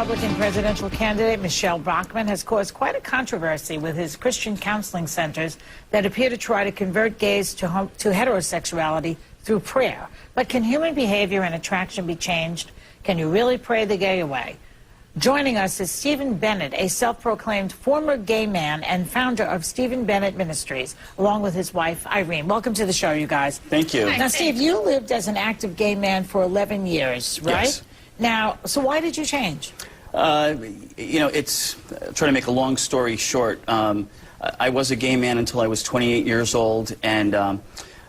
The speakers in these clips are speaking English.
Republican presidential candidate Michelle Bachmann has caused quite a controversy with his Christian counseling centers that appear to try to convert gays to heterosexuality through prayer. But can human behavior and attraction be changed? Can you really pray the gay away? Joining us is Stephen Bennett, a self-proclaimed former gay man and founder of Stephen Bennett Ministries, along with his wife, Irene. Welcome to the show, you guys. Thank you. Now, Steve, you lived as an active gay man for 11 years, right? Yes. Now, so why did you change? You know, it's, trying to make a long story short, I was a gay man until I was 28 years old, and,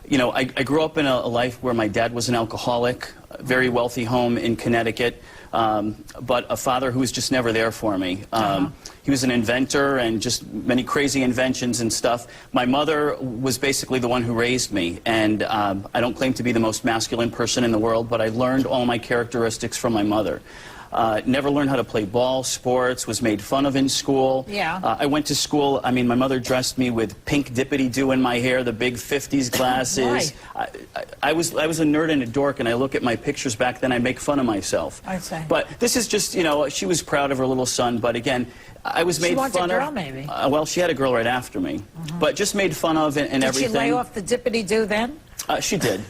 you know, I grew up in a life where my dad was an alcoholic, a very wealthy home in Connecticut, but a father who was just never there for me. He was an inventor and just many crazy inventions and stuff. My mother was basically the one who raised me, and I don't claim to be the most masculine person in the world, but I learned all my characteristics from my mother. Never learned how to play ball, sports, was made fun of in school. Yeah. I went to school, I mean, my mother dressed me with pink dippity-doo in my hair, the big 50s glasses. I was a nerd and a dork, and I look at my pictures back then, I make fun of myself. I'd say. But this is just, you know, she was proud of her little son, but again, I was made fun of. She wants a girl, maybe. Well, she had a girl right after me, but just made fun of and everything. Did she lay off the dippity-doo then? She did.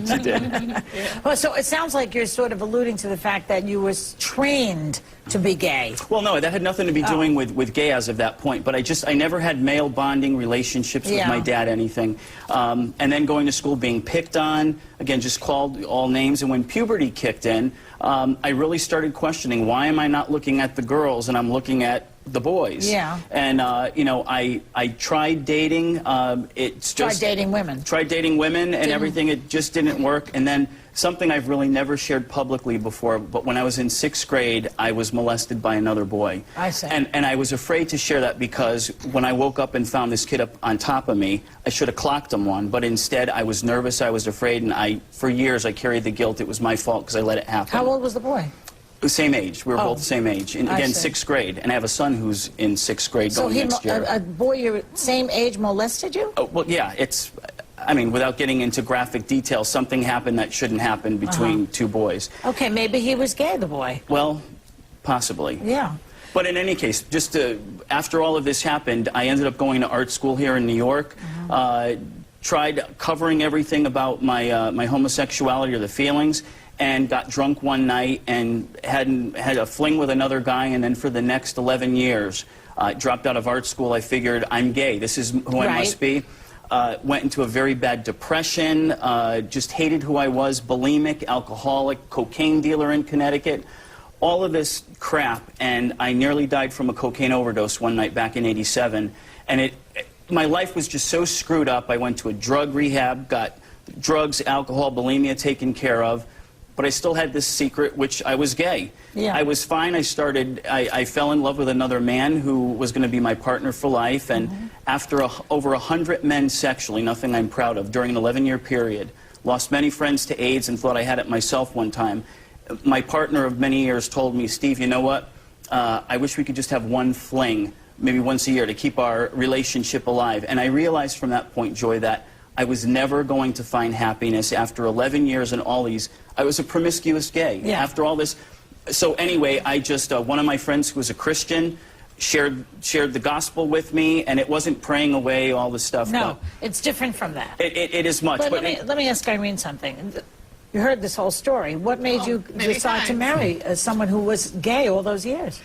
She did. Yeah. Well, so it sounds like you're sort of alluding to the fact that you were trained to be gay. Well, no, that had nothing to be doing with gay as of that point, but I never had male bonding relationships with my dad, anything. And then going to school, being picked on, again, just called all names, and when puberty kicked in, I really started questioning, why am I not looking at the girls and I'm looking at the boys? Yeah. And, you know, I tried dating. Tried dating women. Tried dating women and everything. It just didn't work. And then something I've really never shared publicly before, but when I was in 6th grade, I was molested by another boy. I see. And I was afraid to share that because when I woke up and found this kid up on top of me, I should have clocked him one, but instead I was nervous, I was afraid, and for years I carried the guilt. It was my fault because I let it happen. How old was the boy? Same age. We were both the same age. And again, 6th grade. And I have a son who's in 6th grade going next year. So a boy your same age molested you? Oh, well, yeah. It's, I mean, without getting into graphic details, something happened that shouldn't happen between two boys. Okay, maybe he was gay, the boy. Well, possibly. Yeah. But in any case, just after all of this happened, I ended up going to art school here in New York. Tried covering everything about my homosexuality or the feelings, and got drunk one night and had a fling with another guy, and then for the next 11 years, dropped out of art school. I figured, I'm gay. This is who I must be. Went into a very bad depression, just hated who I was, bulimic, alcoholic, cocaine dealer in Connecticut, all of this crap, and I nearly died from a cocaine overdose one night back in '87, and my life was just so screwed up. I went to a drug rehab, got drugs, alcohol, bulimia taken care of, but I still had this secret, which I was gay. Yeah. I was fine. I fell in love with another man who was going to be my partner for life, and after over 100 men sexually, nothing I'm proud of, during an 11-year period, lost many friends to AIDS and thought I had it myself one time. My partner of many years told me, Steve, you know what? I wish we could just have one fling, maybe once a year, to keep our relationship alive. And I realized from that point, Joy, that I was never going to find happiness after 11 years and all these. I was a promiscuous gay. Yeah. After all this. So anyway, I just, one of my friends who was a Christian shared the gospel with me, and it wasn't praying away all the stuff. No, it's different from that. It is much. But let me ask Irene something. You heard this whole story. What made you decide to marry someone who was gay all those years?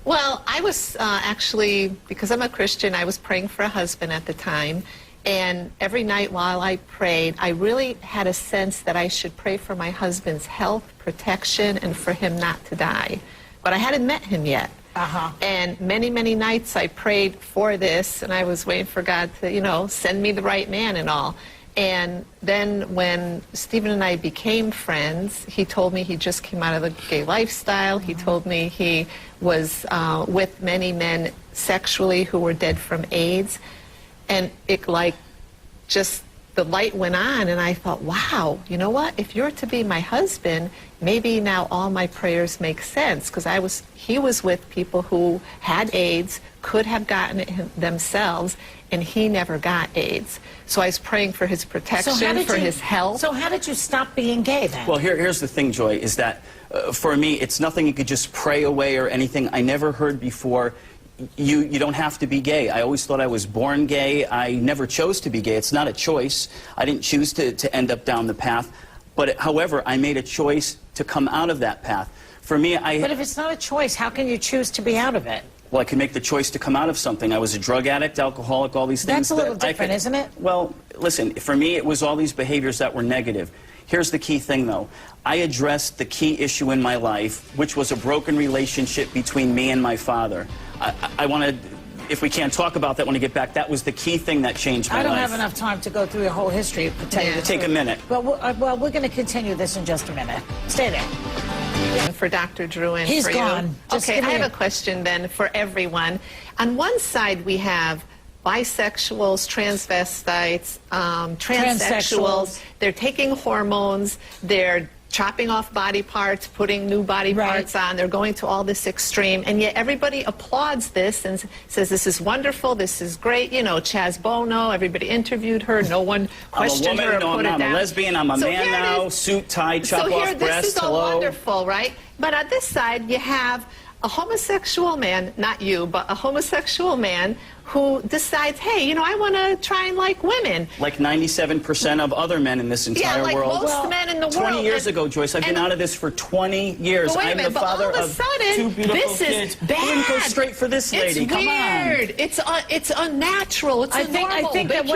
Well, I was actually, because I'm a Christian, I was praying for a husband at the time. And every night while I prayed, I really had a sense that I should pray for my husband's health, protection, and for him not to die. But I hadn't met him yet. And many, many nights I prayed for this, and I was waiting for God to, you know, send me the right man and all. And then when Stephen and I became friends, he told me he just came out of the gay lifestyle. He told me he was with many men sexually who were dead from AIDS. And it, like, just the light went on, and I thought, wow, you know what? If you're to be my husband, maybe now all my prayers make sense, because he was with people who had AIDS, could have gotten it themselves, and he never got AIDS. So I was praying for his protection, for his health. So how did you stop being gay then? Well, here's the thing, Joy, is that for me, it's nothing you could just pray away or anything. I never heard before, you don't have to be gay. I always thought I was born gay. I never chose to be gay. It's not a choice. I didn't choose to end up down the path. But however, I made a choice to come out of that path. For me, But if it's not a choice, how can you choose to be out of it? Well, I could make the choice to come out of something. I was a drug addict, alcoholic, all these things. That's a little different, isn't it? Well, listen, for me, it was all these behaviors that were negative. Here's the key thing, though. I addressed the key issue in my life, which was a broken relationship between me and my father. I want to, if we can't talk about that when we get back, that was the key thing that changed my life. I don't have enough time to go through your whole history. Take a minute. But well, we're going to continue this in just a minute. Stay there. For Dr. Drew and He's for gone. you. Just Okay, I have here. a question then for everyone. On one side, we have bisexuals, transvestites, transsexuals. They're taking hormones. They're chopping off body parts, putting new body parts on. They're going to all this extreme. And yet everybody applauds this and says, this is wonderful, this is great. You know, Chaz Bono, everybody interviewed her. No one questioned her or put it down. I'm a lesbian, I'm a man now, suit, tie, chop off breasts, this is all wonderful, right? But on this side, you have a homosexual man, not you, but a homosexual man who decides, hey, you know, I want to try and like women. Like 97% of other men in this entire world. Yeah, like most men in the world. 20 years ago, Joyce, I've been out of this for 20 years. But wait a I'm minute, the father but all of a sudden, two beautiful this kids. is bad. We didn't go straight for this lady. It's Come weird. on. It's unnatural. It's abnormal. I think that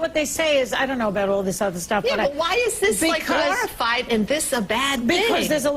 what they say is, I don't know about all this other stuff. Yeah, but why is this like glorified and this a bad thing? Because there's a